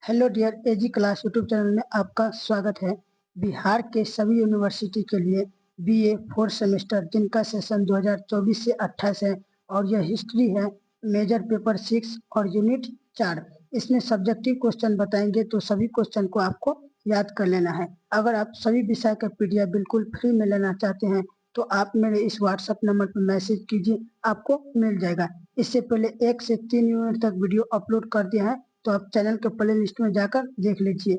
Hello dear एजी class YouTube channel में आपका स्वागत है। बिहार के सभी यूनिवर्सिटी के लिए बीए फोर्थ सेमेस्टर जिनका सेशन 2024 से 28 है और यह हिस्ट्री है, मेजर पेपर 6 और यूनिट 4। इसमें सब्जेक्टिव क्वेश्चन बताएंगे तो सभी क्वेश्चन को आपको याद कर लेना है। अगर आप सभी विषय का पीडीएफ बिल्कुल फ्री में लेना चाहते हैं तो आप मेरे इस व्हाट्सएप नंबर पर मैसेज कीजिए, आपको मिल जाएगा। इससे पहले 1 से 3 यूनिट तक वीडियो अपलोड कर दिया है, तो आप चैनल के प्ले लिस्ट में जाकर देख लीजिए।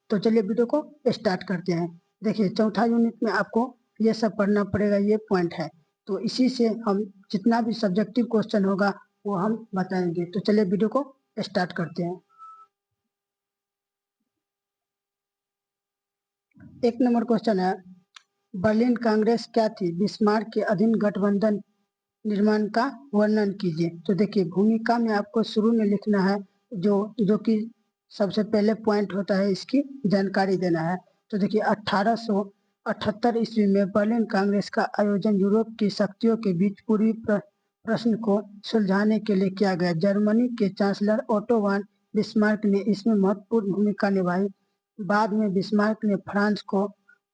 तो चलिए वीडियो को स्टार्ट करते हैं। देखिए, चौथा यूनिट में आपको ये सब पढ़ना पड़ेगा, ये पॉइंट है। तो इसी से हम जितना भी सब्जेक्टिव क्वेश्चन होगा वो हम बताएंगे। तो चलिए वीडियो को स्टार्ट करते हैं। 1 नंबर क्वेश्चन है, बर्लिन कांग्रेस क्या थी? बिस्मार्क के अधीन गठबंधन निर्माण का वर्णन कीजिए। तो देखिए, भूमिका में आपको शुरू में लिखना है जो कि सबसे पहले पॉइंट होता है, इसकी जानकारी देना है। तो देखिए, 1878 ईस्वी में बर्लिन कांग्रेस का आयोजन यूरोप की शक्तियों के बीच पूर्वी प्रश्न को सुलझाने के लिए किया गया। जर्मनी के चांसलर ओटो वान बिस्मार्क ने इसमें महत्वपूर्ण भूमिका निभाई। बाद में बिस्मार्क ने फ्रांस को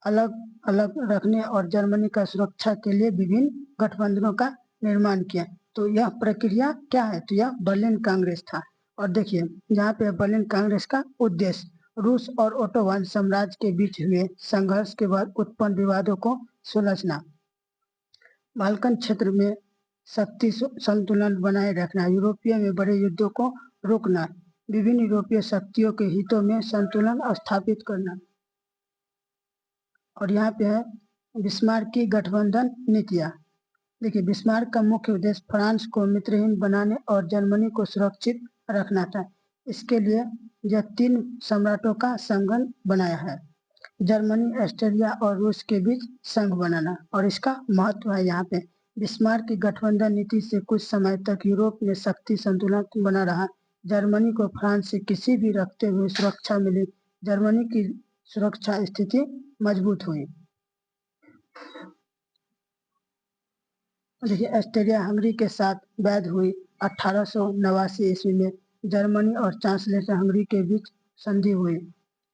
अलग अलग रखने और जर्मनी का सुरक्षा के लिए विभिन्न गठबंधनों का निर्माण किया। तो यह प्रक्रिया क्या है? तो यह बर्लिन कांग्रेस था। और देखिए, यहाँ पे बर्लिन कांग्रेस का उद्देश्य रूस और ओटोवान साम्राज्य के बीच हुए संघर्ष के बाद उत्पन्न विवादों को सुलझना, बाल्कन क्षेत्र में शक्ति संतुलन बनाए रखना, यूरोपीय में बड़े युद्धों को रोकना, विभिन्न यूरोपीय शक्तियों के हितों में संतुलन स्थापित करना। और यहाँ पे है बिस्मार्क की गठबंधन नीतियाँ। देखिए, बिस्मार्क का मुख्य उद्देश्य फ्रांस को मित्रहीन बनाने और जर्मनी को सुरक्षित रखना था। इसके लिए यह 3 सम्राटों का संगठन बनाया है, जर्मनी, ऑस्ट्रिया और रूस के बीच संघ बनाना। और इसका महत्व है यहाँ पे, बिस्मार्क की गठबंधन नीति से कुछ समय तक यूरोप में शक्ति संतुलन बना रहा। जर्मनी को फ्रांस से किसी भी रखते हुए सुरक्षा मिली, जर्मनी की सुरक्षा स्थिति मजबूत हुई। देखिए, ऑस्ट्रिया हंगरी के साथ वैध हुई 1889 ईस्वी में। जर्मनी और चांसलर हंगरी के बीच संधि हुई।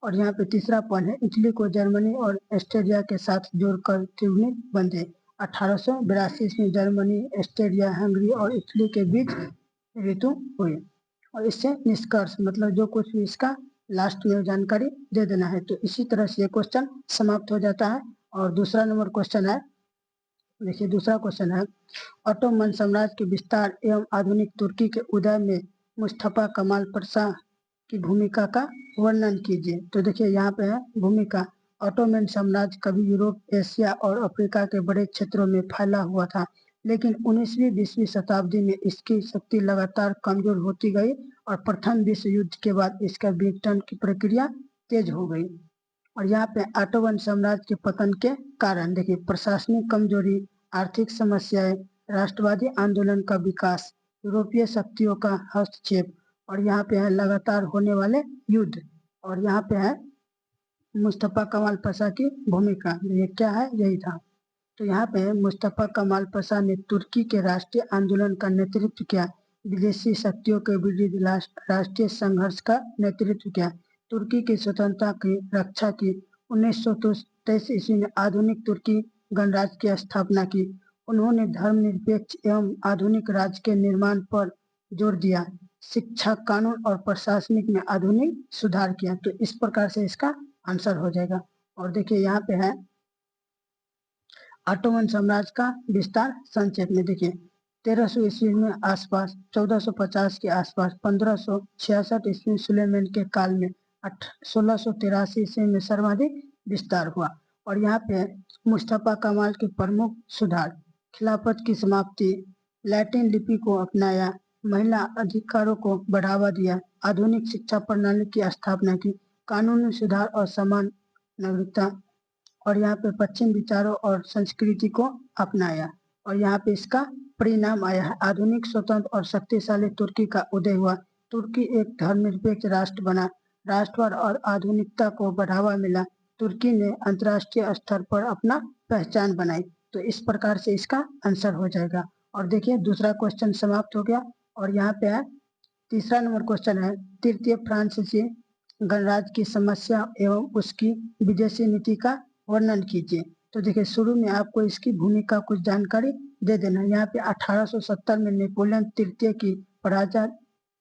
और यहाँ पे तीसरा पॉइंट है, इटली को जर्मनी और ऑस्ट्रिया के साथ जोड़कर त्रिभुज बंधे। 1882 ईस्वी जर्मनी, ऑस्ट्रिया, हंगरी और इटली के बीच ऋतु हुई। और इससे निष्कर्ष मतलब जो कुछ भी इसका लास्ट में जानकारी दे देना है। तो इसी तरह से ये क्वेश्चन समाप्त हो जाता है। और दूसरा नंबर क्वेश्चन है, देखिए दूसरा क्वेश्चन है, ऑटोमन साम्राज्य के विस्तार एवं आधुनिक तुर्की के उदय में मुस्तफा कमाल पाशा की भूमिका का वर्णन कीजिए। तो देखिए, यहाँ पे है भूमिका। ऑटोमन साम्राज्य कभी यूरोप, एशिया और अफ्रीका के बड़े क्षेत्रों में फैला हुआ था, लेकिन 19वीं-20वीं शताब्दी में इसकी शक्ति लगातार कमजोर होती गई और प्रथम विश्व युद्ध के बाद इसका विघटन की प्रक्रिया तेज हो गई। और यहाँ पे ऑटोमन साम्राज्य के पतन के कारण, देखिए, प्रशासनिक कमजोरी, आर्थिक समस्याएं, राष्ट्रवादी आंदोलन का विकास, यूरोपीय शक्तियों का हस्तक्षेप, और यहाँ पे है लगातार होने वाले युद्ध। और यहाँ पे है मुस्तफा कमाल पाशा की भूमिका। ये क्या है? यही था। तो यहाँ पे मुस्तफा कमाल पाशा ने तुर्की के राष्ट्रीय आंदोलन का नेतृत्व किया, विदेशी शक्तियों के विरुद्ध राष्ट्रीय संघर्ष का नेतृत्व किया, तुर्की की स्वतंत्रता की रक्षा की। 1923 ईस्वी में आधुनिक तुर्की गणराज्य की स्थापना की। उन्होंने धर्मनिरपेक्ष एवं आधुनिक राज्य के निर्माण पर जोर दिया, शिक्षा, कानून और प्रशासनिक में आधुनिक सुधार किया। तो इस प्रकार से इसका आंसर हो जाएगा। और देखिए, यहाँ पे है ऑटोमन साम्राज्य का विस्तार संक्षेप में। देखिए, 1300 ईस्वी में आसपास, 1450 के आसपास, 1566 ईस्वी सुलेमान के काल में, 1683 ईस्वी में सर्वाधिक विस्तार हुआ। और यहाँ पे मुस्तफा कमाल के प्रमुख सुधार, खिलाफत की समाप्ति, लैटिन लिपि को अपनाया, महिला अधिकारों को बढ़ावा दिया, आधुनिक शिक्षा प्रणाली की स्थापना की, कानूनी सुधार और समान नागरिकता, और यहाँ पे पश्चिम विचारों और संस्कृति को अपनाया। और यहाँ पे इसका परिणाम आया है, आधुनिक, स्वतंत्र और शक्तिशाली तुर्की का उदय हुआ। तुर्की एक धर्मनिरपेक्ष राष्ट्र बना, राष्ट्रवाद और आधुनिकता को बढ़ावा मिला, तुर्की ने अंतर्राष्ट्रीय स्तर पर अपना पहचान बनाई। तो इस प्रकार से इसका आंसर हो जाएगा। और देखिए, दूसरा क्वेश्चन समाप्त हो गया। और यहाँ पे है तीसरा नंबर क्वेश्चन है, तृतीय फ्रांसीसी गणराज्य की समस्या एवं उसकी विदेशी नीति का वर्णन कीजिए। तो देखिए शुरू में आपको इसकी भूमिका कुछ जानकारी दे देना। यहाँ पे 1870 में नेपोलियन तृतीय की पराजय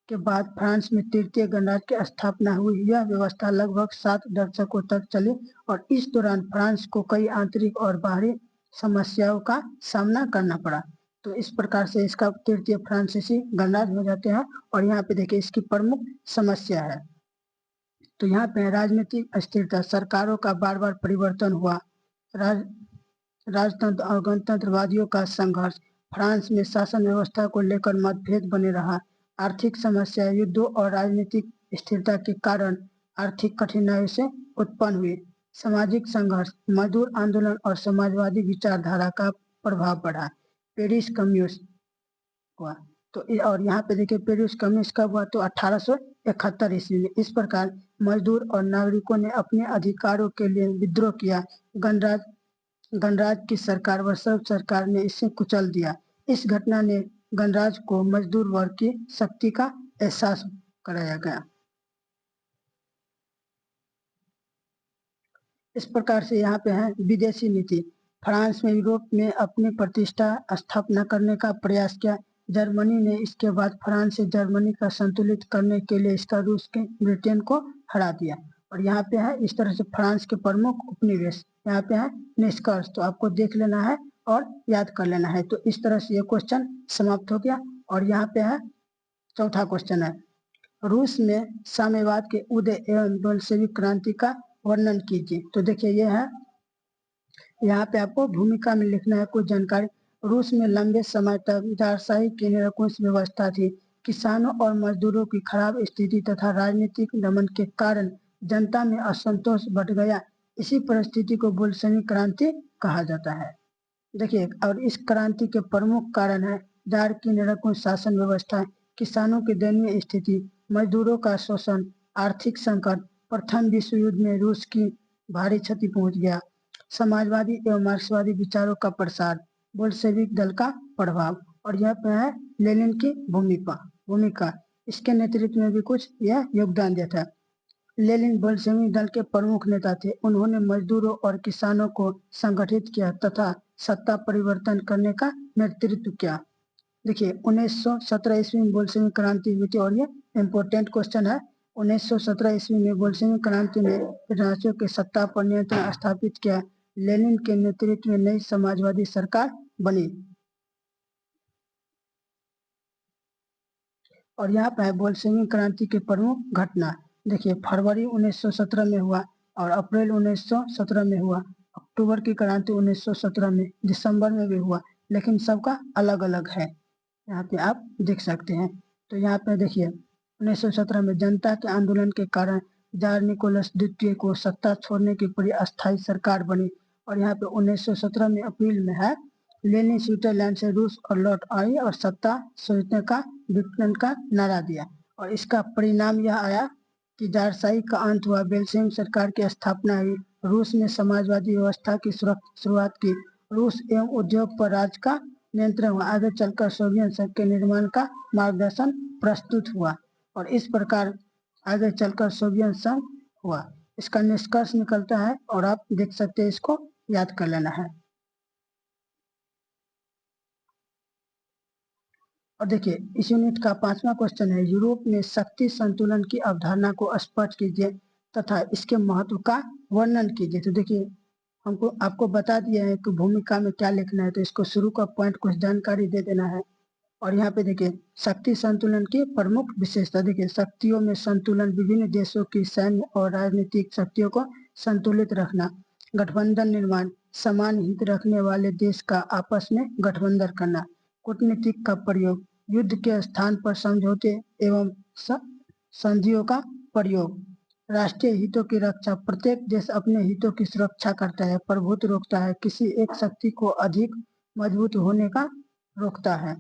के बाद फ्रांस में तृतीय गणराज्य की स्थापना हुई। यह व्यवस्था लगभग 7 दशकों तक चली और इस दौरान फ्रांस को कई आंतरिक और बाहरी समस्याओं का सामना करना पड़ा। तो इस प्रकार से इसका तृतीय फ्रांसीसी गणराज्य हो जाते हैं। और यहाँ पे देखिए इसकी प्रमुख समस्या है, तो यहाँ पे राजनीतिक अस्थिरता, सरकारों का बार बार परिवर्तन हुआ, राज राजतंत्र और गणतंत्रवादियों का संघर्ष, फ्रांस में शासन व्यवस्था को लेकर मतभेद बने रहा, आर्थिक समस्या, युद्धों और राजनीतिक स्थिरता के कारण आर्थिक कठिनाइयों से उत्पन्न हुई, सामाजिक संघर्ष, मजदूर आंदोलन और समाजवादी विचारधारा का प्रभाव पड़ा, पेरिस कम्यून हुआ। तो और यहाँ पे देखिए पेरिस कम्यून कब हुआ, तो 1871 ईस्वी में। इस प्रकार मजदूर और नागरिकों ने अपने अधिकारों के लिए विद्रोह किया। गणराज्य की सरकार व सर्व सरकार ने इसे कुचल दिया। इस घटना ने गणराज्य को मजदूर वर्ग की शक्ति का एहसास कराया गया। इस प्रकार से यहाँ पे है विदेशी नीति। फ्रांस में यूरोप में अपनी प्रतिष्ठा स्थापना करने का प्रयास किया। जर्मनी ने इसके बाद फ्रांस से जर्मनी का संतुलित करने के लिए इसका रूस के ब्रिटेन को हरा दिया। और यहाँ पे है इस तरह से फ्रांस के प्रमुख उपनिवेश। यहाँ पे है निष्कर्ष, तो आपको देख लेना है और याद कर लेना है। तो इस तरह से ये क्वेश्चन समाप्त हो गया। और यहाँ पे है चौथा क्वेश्चन है, रूस में साम्यवाद के उदय एवं बोल्शेविक क्रांति का वर्णन कीजिए। तो देखिए ये है, यहाँ पे आपको भूमिका में लिखना है कुछ जानकारी। रूस में लंबे समय तक जारशाही की निरंकुश व्यवस्था थी। किसानों और मजदूरों की खराब स्थिति तथा राजनीतिक दमन के कारण जनता में असंतोष बढ़ गया। इसी परिस्थिति को बोल्शेविक क्रांति कहा जाता है। देखिए, और इस क्रांति के प्रमुख कारण है जार की निरंकुश शासन व्यवस्था, किसानों की दयनीय स्थिति, मजदूरों का शोषण, आर्थिक संकट, प्रथम विश्व युद्ध में रूस की भारी क्षति पहुंच गया, समाजवादी एवं मार्क्सवादी विचारों का प्रसार, बोल्शेविक दल का प्रभाव। और यह पे है लेनिन की भूमिका। इसके नेतृत्व में भी कुछ यह योगदान दिया था। लेनिन बोल्शेविक दल के प्रमुख नेता थे। उन्होंने मजदूरों और किसानों को संगठित किया तथा सत्ता परिवर्तन करने का नेतृत्व किया। देखिए 1917 ईस्वी में बोल्शेविक क्रांति हुई थी। और ये इम्पोर्टेंट क्वेश्चन है। 1917 ईस्वी में बोल्शेविक क्रांति ने राज्यों के सत्ता पर नियंत्रण स्थापित किया। लेनिन के नेतृत्व में नई समाजवादी सरकार बनी। और यहाँ पर है बोल्शेविक क्रांति के प्रमुख घटना। देखिए फरवरी 1917 में हुआ और अप्रैल 1917 में हुआ, अक्टूबर की क्रांति 1917 में, दिसंबर में भी हुआ, लेकिन सबका अलग अलग है। यहाँ पे आप देख सकते हैं। तो यहाँ पे देखिए 1917 में जनता के आंदोलन के कारण जार निकोलस द्वितीय को सत्ता छोड़ने की पूरी अस्थायी सरकार बनी। और यहाँ पे 1917 में अप्रैल में है लेनिन स्विट्जरलैंड से रूस और लौट आई और सत्ता सोचने का ब्रिटेन का नारा दिया। और इसका परिणाम यह आया कि जारशाही का अंत हुआ, बोल्शेविक सरकार की स्थापना हुई, रूस में समाजवादी व्यवस्था की शुरुआत की, रूस एवं उद्योग पर राज्य का नियंत्रण हुआ, आगे चलकर सोवियत संघ के निर्माण का मार्गदर्शन प्रस्तुत हुआ। और इस प्रकार आगे चलकर सोवियत संघ हुआ। इसका निष्कर्ष निकलता है और आप देख सकते हैं, इसको याद कर लेना है। और देखिए इस यूनिट का 5वां क्वेश्चन है, यूरोप में शक्ति संतुलन की अवधारणा को स्पष्ट कीजिए तथा इसके महत्व का वर्णन कीजिए। तो देखिए हमको आपको बता दिया है कि भूमिका में क्या लिखना है, तो इसको शुरू का पॉइंट कुछ जानकारी दे देना है। और यहाँ पे देखिए शक्ति संतुलन की प्रमुख विशेषता। देखिए शक्तियों में संतुलन, विभिन्न देशों की सैन्य और राजनीतिक शक्तियों को संतुलित रखना, गठबंधन निर्माण, समान हित रखने वाले देश का आपस में गठबंधन करना, कूटनीतिक का प्रयोग, युद्ध के स्थान पर समझौते एवं संधियों का प्रयोग, राष्ट्रीय हितों की रक्षा, प्रत्येक देश अपने हितों की सुरक्षा करता है, प्रभुत्व रोकता है, किसी एक शक्ति को अधिक मजबूत होने का रोकता है।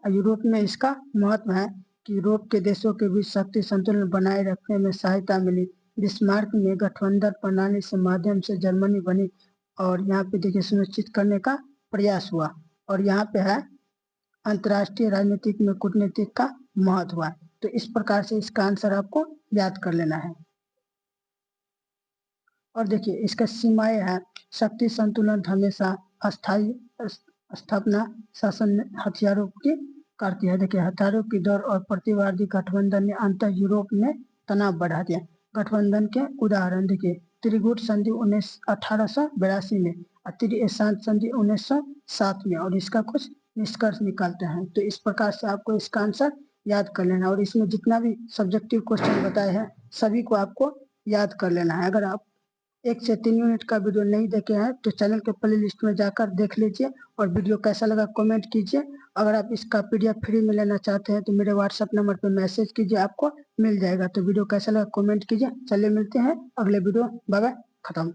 यूरोप में इसका महत्व है कि यूरोप के देशों के बीच शक्ति संतुलन बनाए रखने में सहायता मिली। बिस्मार्क में गठबंधन प्रणाली से माध्यम से जर्मनी बनी और यहाँ पे देखिए सुनिश्चित करने का प्रयास हुआ। और यहाँ पे है अंतर्राष्ट्रीय राजनीतिक में कूटनीतिक का महत्व है। तो इस प्रकार से इसका आंसर आपको याद कर लेना है। और देखिए इसका सीमाएं है, शक्ति संतुलन हमेशा अस्थायी स्थापना शासन हथियारों की करती है। देखिए हथियारों की दौड़ और प्रतिवादी गठबंधन ने अंतर यूरोप में तनाव बढ़ा दिया। गठबंधन के उदाहरण देखिए, त्रिगुट संधि 1882 में और त्रिशांत संधि 1907 में, और इसका कुछ निष्कर्ष निकालते हैं। तो इस प्रकार से आपको इसका आंसर याद कर लेना, और इसमें जितना भी सब्जेक्टिव क्वेश्चन बताए हैं सभी को आपको याद कर लेना है। अगर आप 1 से 3 मिनट का वीडियो नहीं देखे हैं तो चैनल के प्ले लिस्ट में जाकर देख लीजिए, और वीडियो कैसा लगा कमेंट कीजिए। अगर आप इसका PDF फ्री में लेना चाहते हैं तो मेरे WhatsApp नंबर पर मैसेज कीजिए, आपको मिल जाएगा। तो वीडियो कैसा लगा कमेंट कीजिए। चलिए मिलते हैं अगले वीडियो, बाय बाय, खत्म।